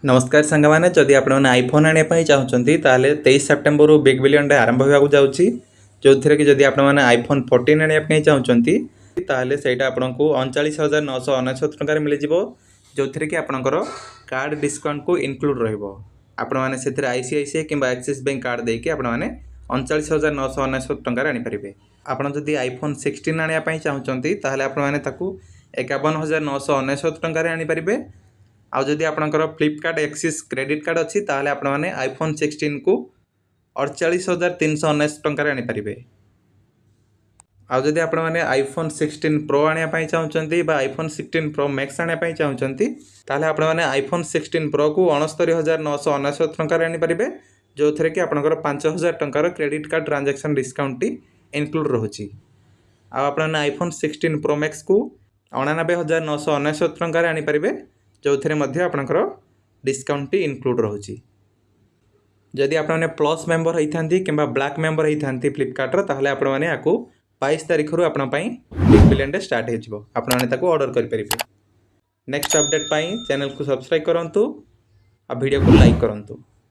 नमस्कार सांगमाने जदि आपण आईफोन आने चाहते ताले 23 सेप्टेम्बर बिग बिलियन डे आरंभ होगा जाऊँगी जो थी कि जदि आपण आईफोन 14 आने चाहते ताले सेटा आपन को 39,999 टकर मिल जो थी कि आपंकर कार्ड डिस्काउंट को इनक्लूड रही से आईसीआईसीआई कि एक्सिस बैंक कार्ड देके आपने 39,999 टकर आनीपारे। आपड़ जदि आईफोन 16 आने चाहते ताले आपने 51,999 टकर आनीपारे। आउ जदि आपंकर फ्लिपकार्ट एक्सिस क्रेडिट कार्ड अच्छी ताले आपने आईफोन 16 को 48,319 टकर आनीपारे। आउ जदि आपने आईफोन 16 प्रो आने चाहते आईफोन 16 प्रो मैक्स आने चाहते ताले आपने आईफोन 16 प्रो को 69,999 टकर आनीपारे जो थे कि आपंकर 5,000 टकर क्रेडिट कार्ड ट्रांजैक्शन डिस्काउंट टी इनक्लूड रोचे। आपने आईफोन 16 प्रो मैक्स को 89,999 टकर आनीपारे जो थे आपंकर डिस्काउंट टी इनक्लूड रोचे। जदि आपने प्लस मेंबर होती कि ब्लैक मेंबर होती फ्लिपकार्टर ताहले आपने आपको 22 तारीख रू आपण बिग बिलियन डे स्टार्ट हो आपने ऑर्डर करेंगे। नेक्स्ट अपडेट चैनल को सब्सक्राइब करूँ और वीडियो को लाइक करूँ।